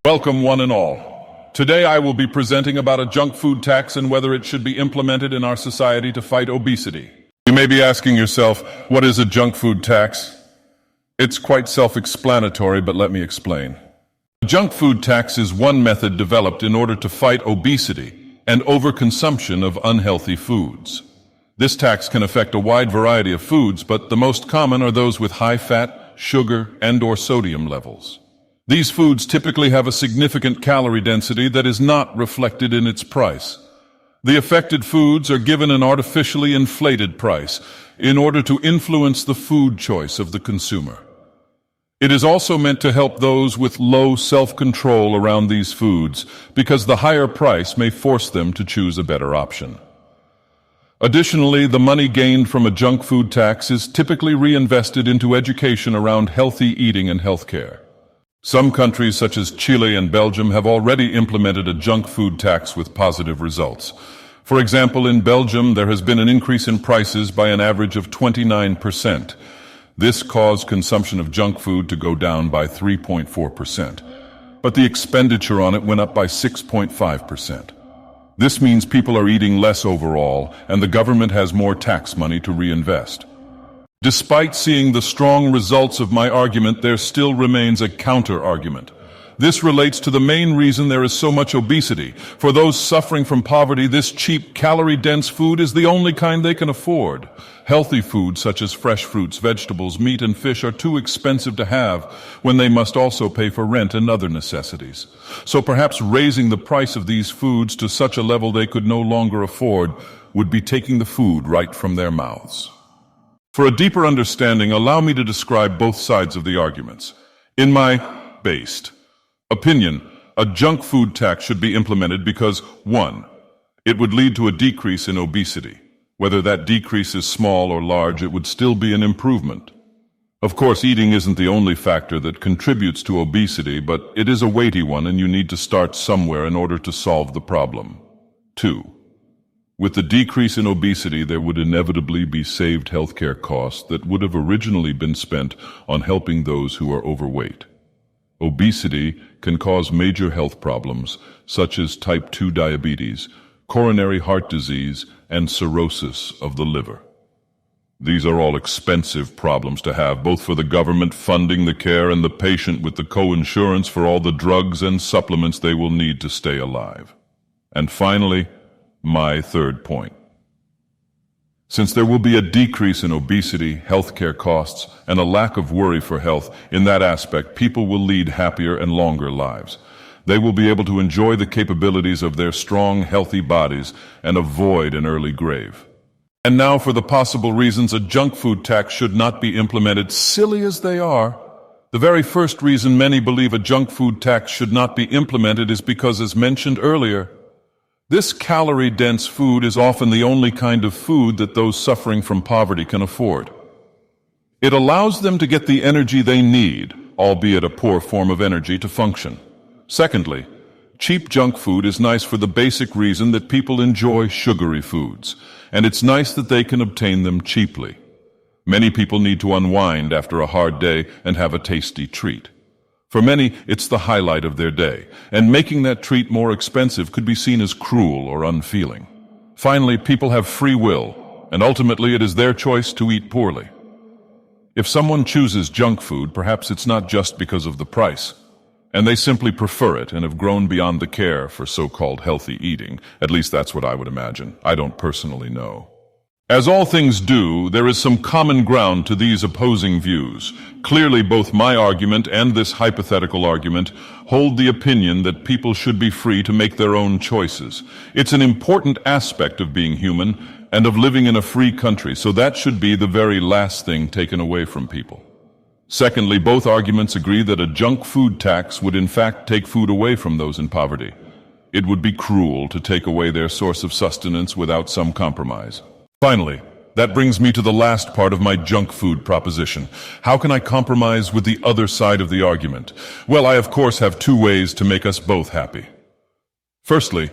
Welcome one and all. Today I will be presenting about a junk food tax and whether it should be implemented in our society to fight obesity. You may be asking yourself, what is a junk food tax? It's quite self-explanatory, but let me explain. A junk food tax is one method developed in order to fight obesity and overconsumption of unhealthy foods. This tax can affect a wide variety of foods, but the most common are those with high fat, sugar, and/or sodium levels. These foods typically have a significant calorie density that is not reflected in its price. The affected foods are given an artificially inflated price in order to influence the food choice of the consumer. It is also meant to help those with low self-control around these foods because the higher price may force them to choose a better option. Additionally, the money gained from a junk food tax is typically reinvested into education around healthy eating and healthcare. Some countries such as Chile and Belgium have already implemented a junk food tax with positive results. For example, in Belgium, there has been an increase in prices by an average of 29%. This caused consumption of junk food to go down by 3.4%, but the expenditure on it went up by 6.5%. This means people are eating less overall, and the government has more tax money to reinvest. Despite seeing the strong results of my argument, there still remains a counter-argument. This relates to the main reason there is so much obesity. For those suffering from poverty, this cheap, calorie-dense food is the only kind they can afford. Healthy foods such as fresh fruits, vegetables, meat, and fish are too expensive to have when they must also pay for rent and other necessities. So perhaps raising the price of these foods to such a level they could no longer afford would be taking the food right from their mouths. For a deeper understanding, allow me to describe both sides of the arguments. In my based opinion, a junk food tax should be implemented because, 1, it would lead to a decrease in obesity. Whether that decrease is small or large, it would still be an improvement. Of course, eating isn't the only factor that contributes to obesity, but it is a weighty one, and you need to start somewhere in order to solve the problem. 2. With the decrease in obesity, there would inevitably be saved healthcare costs that would have originally been spent on helping those who are overweight. Obesity can cause major health problems such as type 2 diabetes, coronary heart disease, and cirrhosis of the liver. These are all expensive problems to have, both for the government funding the care and the patient with the co-insurance for all the drugs and supplements they will need to stay alive. And finally, my third point. Since there will be a decrease in obesity, healthcare costs, and a lack of worry for health, in that aspect, people will lead happier and longer lives. They will be able to enjoy the capabilities of their strong, healthy bodies and avoid an early grave. And now for the possible reasons a junk food tax should not be implemented, silly as they are. The very first reason many believe a junk food tax should not be implemented is because, as mentioned earlier, this calorie-dense food is often the only kind of food that those suffering from poverty can afford. It allows them to get the energy they need, albeit a poor form of energy, to function. Secondly, cheap junk food is nice for the basic reason that people enjoy sugary foods, and it's nice that they can obtain them cheaply. Many people need to unwind after a hard day and have a tasty treat. For many, it's the highlight of their day, and making that treat more expensive could be seen as cruel or unfeeling. Finally, people have free will, and ultimately it is their choice to eat poorly. If someone chooses junk food, perhaps it's not just because of the price, and they simply prefer it and have grown beyond the care for so-called healthy eating. At least that's what I would imagine. I don't personally know. As all things do, there is some common ground to these opposing views. Clearly, both my argument and this hypothetical argument hold the opinion that people should be free to make their own choices. It's an important aspect of being human and of living in a free country, so that should be the very last thing taken away from people. Secondly, both arguments agree that a junk food tax would in fact take food away from those in poverty. It would be cruel to take away their source of sustenance without some compromise. Finally, that brings me to the last part of my junk food proposition. How can I compromise with the other side of the argument? Well, I of course have two ways to make us both happy. Firstly,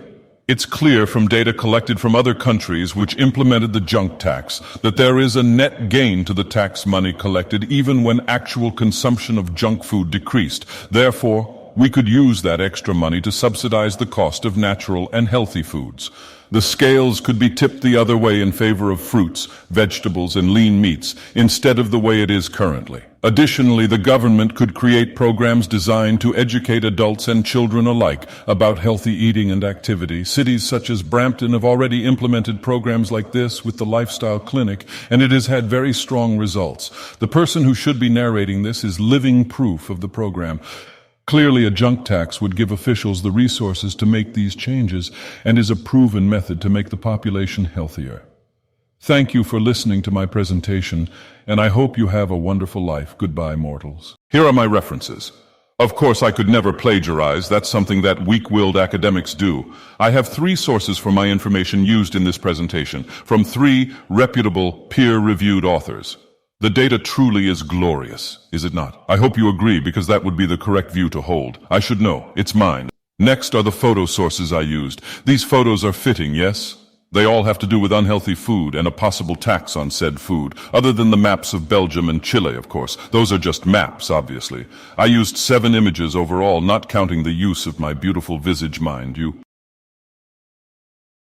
it's clear from data collected from other countries which implemented the junk tax that there is a net gain to the tax money collected even when actual consumption of junk food decreased. Therefore, We could use that extra money to subsidize the cost of natural and healthy foods. The scales could be tipped the other way in favor of fruits, vegetables, and lean meats, instead of the way it is currently. Additionally, the government could create programs designed to educate adults and children alike about healthy eating and activity. Cities such as Brampton have already implemented programs like this with the Lifestyle Clinic, and it has had very strong results. The person who should be narrating this is living proof of the program. Clearly, a junk tax would give officials the resources to make these changes and is a proven method to make the population healthier. Thank you for listening to my presentation, and I hope you have a wonderful life. Goodbye, mortals. Here are my references. Of course, I could never plagiarize. That's something that weak-willed academics do. I have 3 sources for my information used in this presentation, from 3 reputable, peer-reviewed authors. The data truly is glorious, is it not? I hope you agree, because that would be the correct view to hold. I should know. It's mine. Next are the photo sources I used. These photos are fitting, yes? They all have to do with unhealthy food and a possible tax on said food, other than the maps of Belgium and Chile, of course. Those are just maps, obviously. I used 7 images overall, not counting the use of my beautiful visage, mind you.